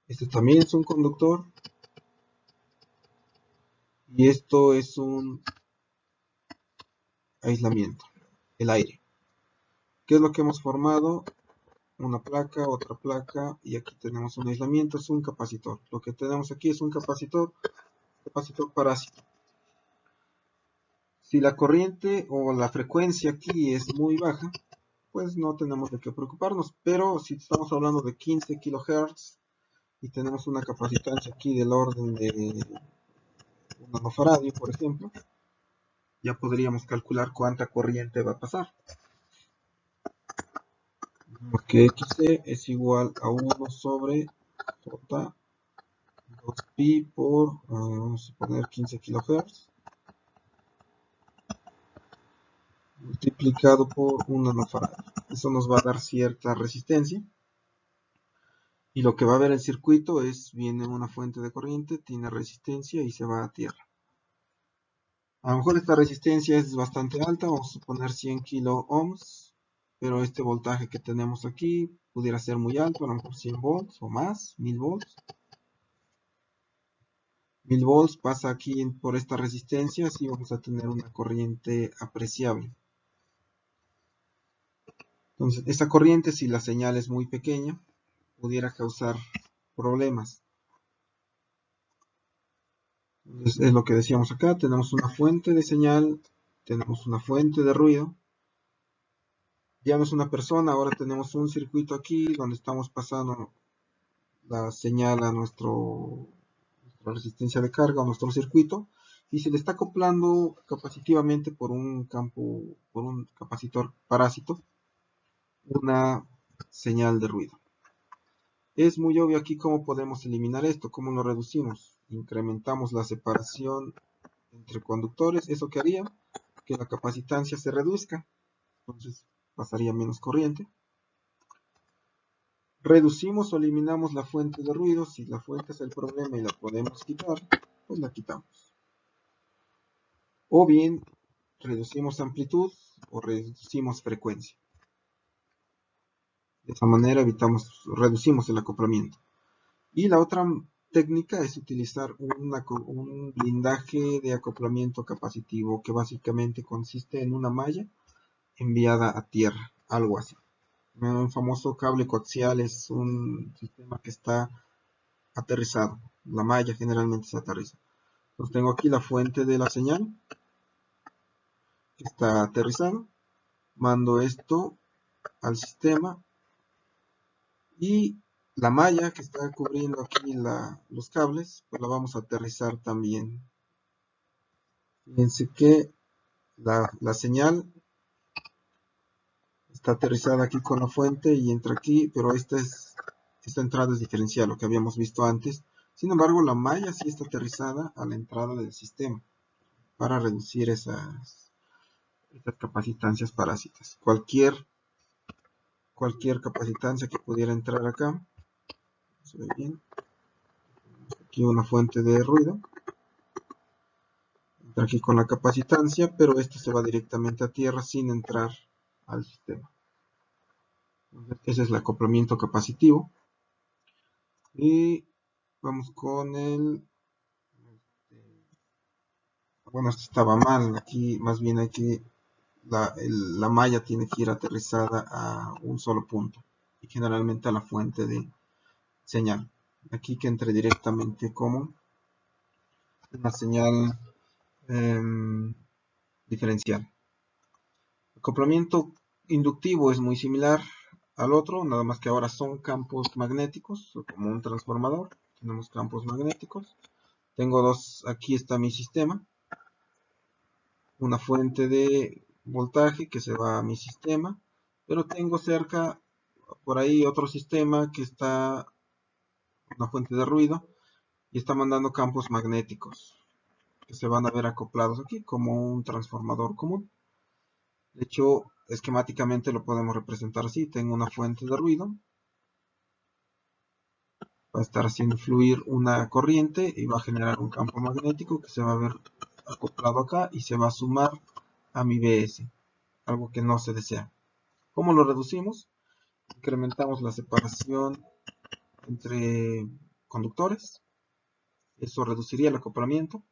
este también es un conductor, y esto es un aislamiento, el aire. ¿Qué es lo que hemos formado? Una placa, otra placa, y aquí tenemos un aislamiento, es un capacitor. Lo que tenemos aquí es un capacitor parásito. Si la corriente o la frecuencia aquí es muy baja, pues no tenemos de qué preocuparnos, pero si estamos hablando de 15 kHz y tenemos una capacitancia aquí del orden de 1 nanofaradio, por ejemplo, ya podríamos calcular cuánta corriente va a pasar. Porque XC es igual a 1 sobre J 2pi por, vamos a poner 15 kHz, multiplicado por 1 nanofaradio. Eso nos va a dar cierta resistencia. Y lo que va a ver el circuito es, viene una fuente de corriente, tiene resistencia y se va a tierra. A lo mejor esta resistencia es bastante alta, vamos a suponer 100 kilo ohms, pero este voltaje que tenemos aquí pudiera ser muy alto, a lo mejor 100 volts o más, 1000 volts. 1000 volts pasa aquí por esta resistencia, así vamos a tener una corriente apreciable. Entonces, esta corriente, si la señal es muy pequeña, pudiera causar problemas. Entonces, es lo que decíamos acá, tenemos una fuente de señal, tenemos una fuente de ruido. Ya no es una persona, ahora tenemos un circuito aquí donde estamos pasando la señal a nuestra resistencia de carga, a nuestro circuito, y se le está acoplando capacitivamente por un capacitor parásito, una señal de ruido. Es muy obvio aquí cómo podemos eliminar esto, cómo lo reducimos. Incrementamos la separación entre conductores, eso que haría que la capacitancia se reduzca, entonces pasaría menos corriente. Reducimos o eliminamos la fuente de ruido, si la fuente es el problema y la podemos quitar, pues la quitamos. O bien reducimos amplitud o reducimos frecuencia. De esa manera reducimos el acoplamiento. Y la otra técnica es utilizar un blindaje de acoplamiento capacitivo que básicamente consiste en una malla enviada a tierra, algo así. Un famoso cable coaxial es un sistema que está aterrizado. La malla generalmente se aterriza. Entonces tengo aquí la fuente de la señal que está aterrizado. Mando esto al sistema y la malla que está cubriendo aquí los cables, pues la vamos a aterrizar también. Fíjense que la señal está aterrizada aquí con la fuente y entra aquí, pero esta entrada es diferencial, lo que habíamos visto antes. Sin embargo, la malla sí está aterrizada a la entrada del sistema para reducir esas capacitancias parásitas. Cualquier capacitancia que pudiera entrar acá, se ve bien. Aquí una fuente de ruido. Entra aquí con la capacitancia, pero esto se va directamente a tierra sin entrar al sistema. Entonces, ese es el acoplamiento capacitivo. Y vamos con bueno, esto estaba mal, aquí más bien hay que, la malla tiene que ir aterrizada a un solo punto, y generalmente a la fuente de señal. Aquí que entre directamente como una señal diferencial. El acoplamiento inductivo es muy similar al otro, nada más que ahora son campos magnéticos, como un transformador. Tenemos campos magnéticos. Tengo dos, aquí está mi sistema. Una fuente de voltaje que se va a mi sistema, pero tengo cerca por ahí otro sistema que está una fuente de ruido y está mandando campos magnéticos que se van a ver acoplados aquí como un transformador común. De hecho, esquemáticamente lo podemos representar así. Tengo una fuente de ruido, va a estar haciendo fluir una corriente y va a generar un campo magnético que se va a ver acoplado acá y se va a sumar a mi BS, algo que no se desea. ¿Cómo lo reducimos? Incrementamos la separación entre conductores, eso reduciría el acoplamiento.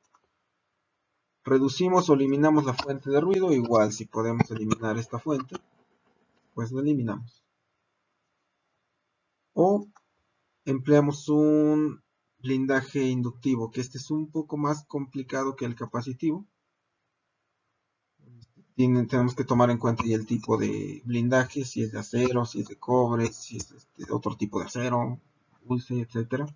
Reducimos o eliminamos la fuente de ruido, igual si podemos eliminar esta fuente, pues la eliminamos. O empleamos un blindaje inductivo, que este es un poco más complicado que el capacitivo. Tenemos que tomar en cuenta ya el tipo de blindaje, si es de acero, si es de cobre, si es de otro tipo de acero, dulce, etcétera.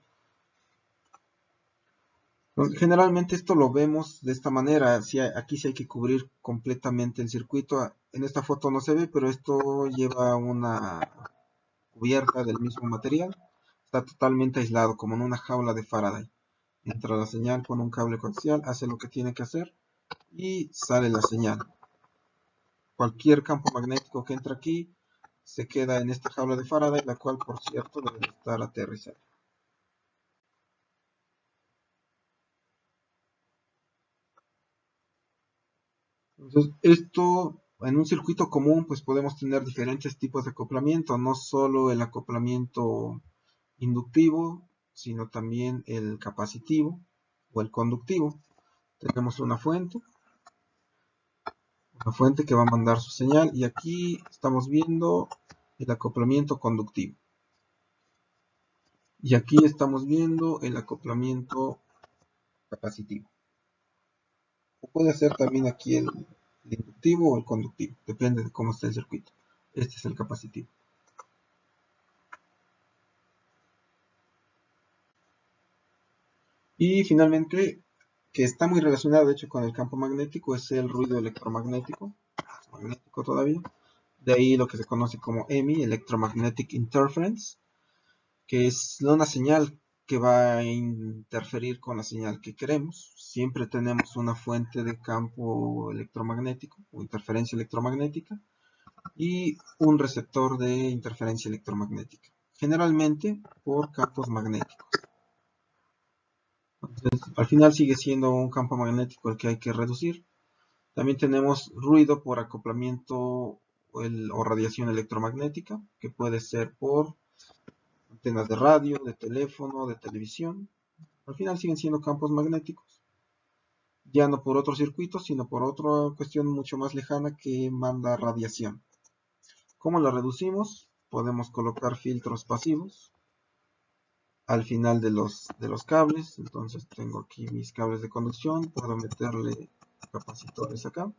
Generalmente esto lo vemos de esta manera. Aquí sí hay que cubrir completamente el circuito. En esta foto no se ve, pero esto lleva una cubierta del mismo material. Está totalmente aislado, como en una jaula de Faraday. Entra la señal con un cable coaxial, hace lo que tiene que hacer y sale la señal. Cualquier campo magnético que entra aquí se queda en esta jaula de Faraday, la cual, por cierto, debe estar aterrizada. Entonces, esto en un circuito común, pues podemos tener diferentes tipos de acoplamiento, no solo el acoplamiento inductivo, sino también el capacitivo o el conductivo. Tenemos una fuente que va a mandar su señal, y aquí estamos viendo el acoplamiento conductivo. Y aquí estamos viendo el acoplamiento capacitivo. O puede ser también aquí el inductivo o el conductivo, depende de cómo esté el circuito. Este es el capacitivo. Y finalmente, que está muy relacionado de hecho con el campo magnético, es el ruido electromagnético, es magnético todavía. De ahí lo que se conoce como EMI, Electromagnetic Interference, que es una señal que va a interferir con la señal que queremos. Siempre tenemos una fuente de campo electromagnético o interferencia electromagnética y un receptor de interferencia electromagnética, generalmente por campos magnéticos. Entonces, al final sigue siendo un campo magnético el que hay que reducir. También tenemos ruido por acoplamiento o radiación electromagnética, que puede ser por antenas de radio, de teléfono, de televisión. Al final siguen siendo campos magnéticos, ya no por otro circuito, sino por otra cuestión mucho más lejana que manda radiación. ¿Cómo la reducimos? Podemos colocar filtros pasivos al final de los cables. Entonces tengo aquí mis cables de conducción, puedo meterle capacitores acá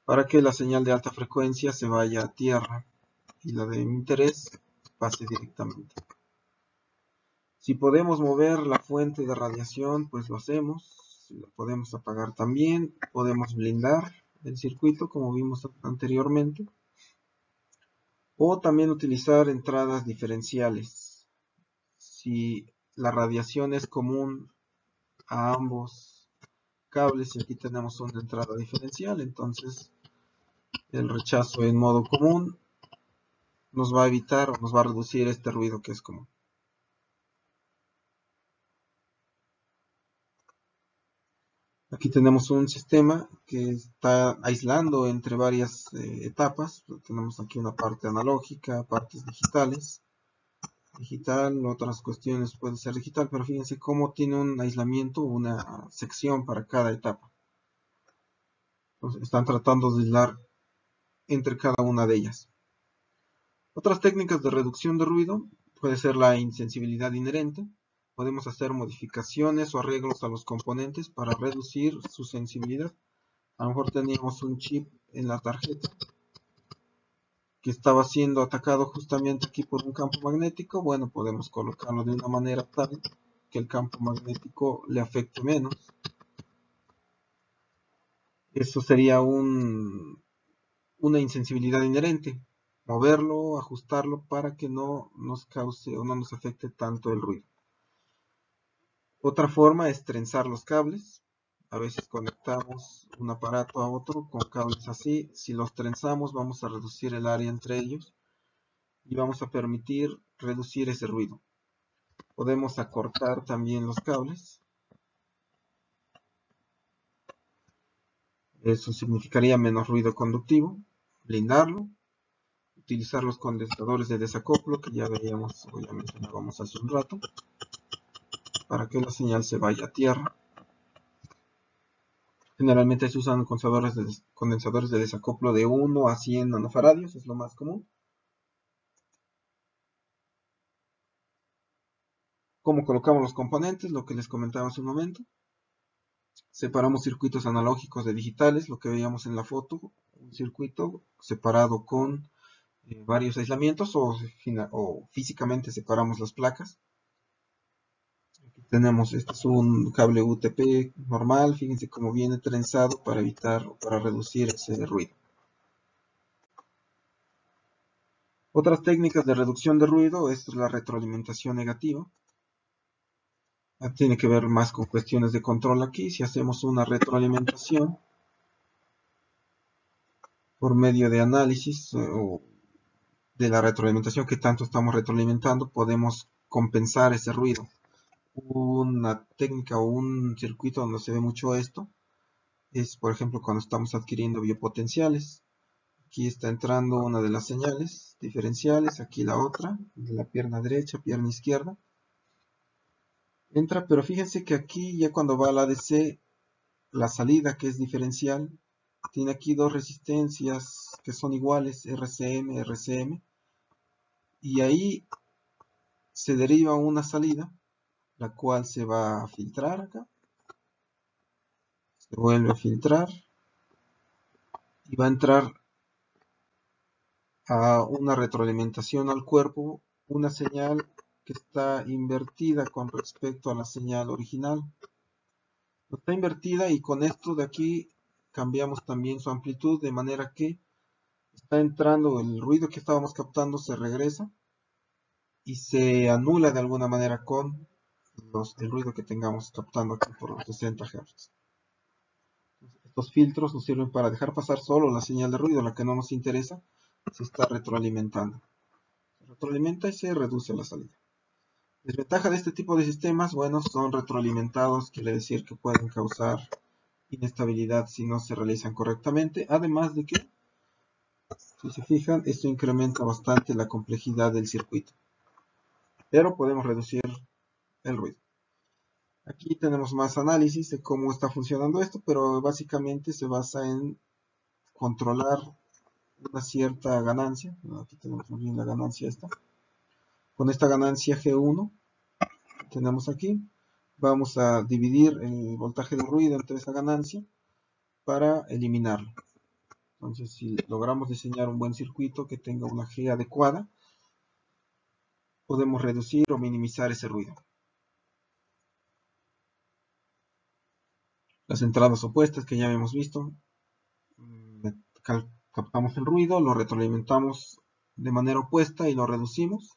para que la señal de alta frecuencia se vaya a tierra y la de interés pase directamente. Si podemos mover la fuente de radiación, pues lo hacemos. Si la podemos apagar también, podemos blindar el circuito como vimos anteriormente, o también utilizar entradas diferenciales. Si la radiación es común a ambos cables y aquí tenemos una entrada diferencial, entonces el rechazo en modo común nos va a evitar o nos va a reducir este ruido que es común. Aquí tenemos un sistema que está aislando entre varias etapas. Tenemos aquí una parte analógica, partes digitales, digital, otras cuestiones pueden ser digital, pero fíjense cómo tiene un aislamiento, una sección para cada etapa. Entonces, están tratando de aislar entre cada una de ellas. Otras técnicas de reducción de ruido puede ser la insensibilidad inherente. Podemos hacer modificaciones o arreglos a los componentes para reducir su sensibilidad. A lo mejor teníamos un chip en la tarjeta que estaba siendo atacado justamente aquí por un campo magnético. Bueno, podemos colocarlo de una manera tal que el campo magnético le afecte menos. Eso sería una insensibilidad inherente. moverlo, ajustarlo para que no nos cause o no nos afecte tanto el ruido. Otra forma es trenzar los cables. A veces conectamos un aparato a otro con cables así. Si los trenzamos vamos a reducir el área entre ellos y vamos a permitir reducir ese ruido. Podemos acortar también los cables. Eso significaría menos ruido conductivo. Blindarlo. Utilizar los condensadores de desacoplo que ya veíamos, o ya mencionábamos hace un rato, para que la señal se vaya a tierra. Generalmente se usan condensadores de desacoplo de 1 a 100 nanofaradios, es lo más común. ¿Cómo colocamos los componentes? Lo que les comentaba hace un momento. Separamos circuitos analógicos de digitales, lo que veíamos en la foto, un circuito separado con varios aislamientos o físicamente separamos las placas. Aquí tenemos, este es un cable UTP normal, fíjense cómo viene trenzado para reducir ese ruido. Otras técnicas de reducción de ruido es la retroalimentación negativa. Tiene que ver más con cuestiones de control aquí. Si hacemos una retroalimentación por medio de análisis o de la retroalimentación que tanto estamos retroalimentando, podemos compensar ese ruido. Una técnica o un circuito donde se ve mucho esto es, por ejemplo, cuando estamos adquiriendo biopotenciales. Aquí está entrando una de las señales diferenciales, aquí la otra, de la pierna derecha, pierna izquierda. Entra, pero fíjense que aquí ya cuando va al ADC, la salida que es diferencial, tiene aquí dos resistencias que son iguales, RCM, RCM, y ahí se deriva una salida, la cual se va a filtrar acá, se vuelve a filtrar, y va a entrar a una retroalimentación al cuerpo, una señal que está invertida con respecto a la señal original. Está invertida y con esto de aquí cambiamos también su amplitud de manera que está entrando el ruido que estábamos captando, se regresa y se anula de alguna manera con el ruido que tengamos captando aquí por los 60 Hz. Estos filtros nos sirven para dejar pasar solo la señal de ruido, la que no nos interesa, se está retroalimentando. Se retroalimenta y se reduce la salida. Desventaja de este tipo de sistemas, bueno, son retroalimentados, quiere decir que pueden causar inestabilidad si no se realizan correctamente, además de que, si se fijan, esto incrementa bastante la complejidad del circuito, pero podemos reducir el ruido. Aquí tenemos más análisis de cómo está funcionando esto, pero básicamente se basa en controlar una cierta ganancia. Aquí tenemos bien la ganancia esta. Con esta ganancia G1 tenemos aquí, vamos a dividir el voltaje de ruido entre esa ganancia para eliminarlo. Entonces, si logramos diseñar un buen circuito que tenga una G adecuada, podemos reducir o minimizar ese ruido. Las entradas opuestas que ya habíamos visto, captamos el ruido, lo retroalimentamos de manera opuesta y lo reducimos.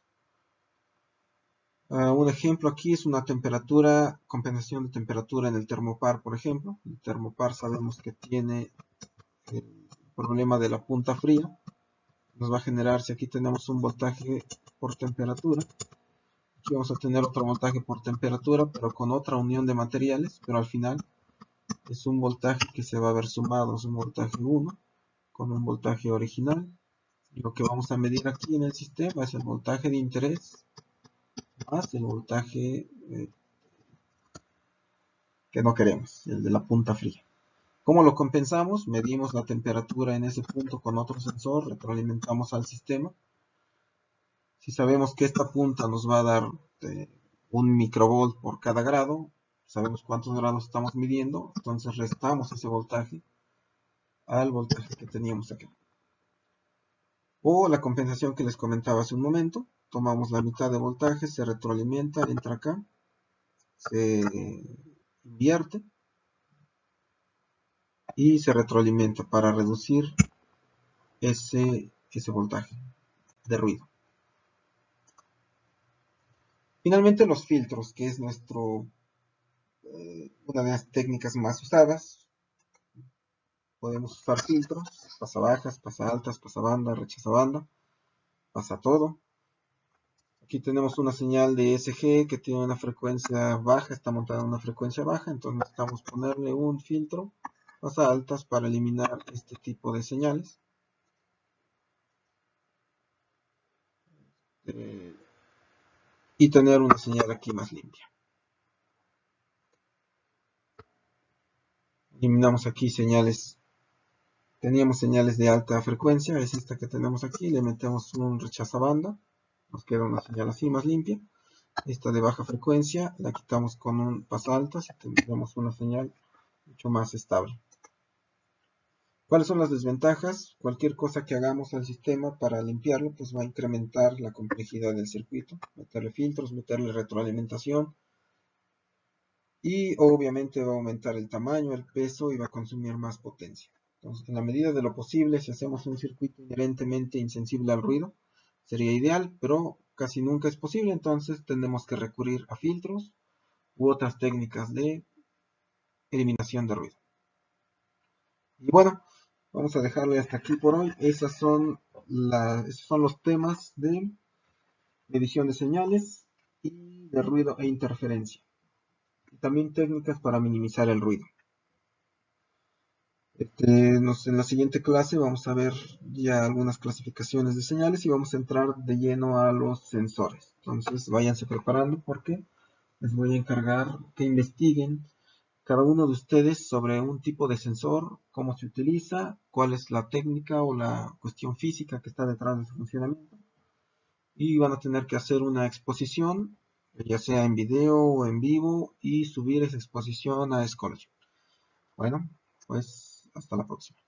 Un ejemplo aquí es una compensación de temperatura en el termopar, por ejemplo. El termopar sabemos que tiene el problema de la punta fría. Nos va a generar, si aquí tenemos un voltaje por temperatura, aquí vamos a tener otro voltaje por temperatura, pero con otra unión de materiales, pero al final es un voltaje que se va a ver sumado, es un voltaje 1 con un voltaje original. Y lo que vamos a medir aquí en el sistema es el voltaje de interés más el voltaje que no queremos, el de la punta fría. ¿Cómo lo compensamos? Medimos la temperatura en ese punto con otro sensor, retroalimentamos al sistema. Si sabemos que esta punta nos va a dar 1 microvolt por cada grado, sabemos cuántos grados estamos midiendo, entonces restamos ese voltaje al voltaje que teníamos acá. O la compensación que les comentaba hace un momento, tomamos la mitad de voltaje, se retroalimenta, entra acá, se invierte y se retroalimenta para reducir ese voltaje. de ruido. Finalmente los filtros, que es una de las técnicas más usadas. Podemos usar filtros, pasabajas, pasaltas, pasabanda, rechazabanda, pasa todo. Aquí tenemos una señal de ESG que tiene una frecuencia baja, está montada en una frecuencia baja, entonces necesitamos ponerle un filtro pasa altas para eliminar este tipo de señales. Y tener una señal aquí más limpia. Eliminamos aquí señales. Teníamos señales de alta frecuencia, es esta que tenemos aquí, le metemos un rechazabanda, nos queda una señal así más limpia. Esta de baja frecuencia la quitamos con un pasaltas y tendremos una señal mucho más estable. ¿Cuáles son las desventajas? Cualquier cosa que hagamos al sistema para limpiarlo, pues va a incrementar la complejidad del circuito. Meterle filtros, meterle retroalimentación. Y obviamente va a aumentar el tamaño, el peso y va a consumir más potencia. Entonces, en la medida de lo posible, si hacemos un circuito inherentemente insensible al ruido, sería ideal, pero casi nunca es posible. Entonces, tenemos que recurrir a filtros u otras técnicas de eliminación de ruido. Y bueno, vamos a dejarle hasta aquí por hoy. Esos son los temas de medición de señales y de ruido e interferencia. Y también técnicas para minimizar el ruido. En la siguiente clase vamos a ver ya algunas clasificaciones de señales y vamos a entrar de lleno a los sensores. Entonces váyanse preparando porque les voy a encargar que investiguen cada uno de ustedes sobre un tipo de sensor, cómo se utiliza, cuál es la técnica o la cuestión física que está detrás de su funcionamiento. Y van a tener que hacer una exposición, ya sea en video o en vivo, y subir esa exposición a Scholarship. Bueno, pues hasta la próxima.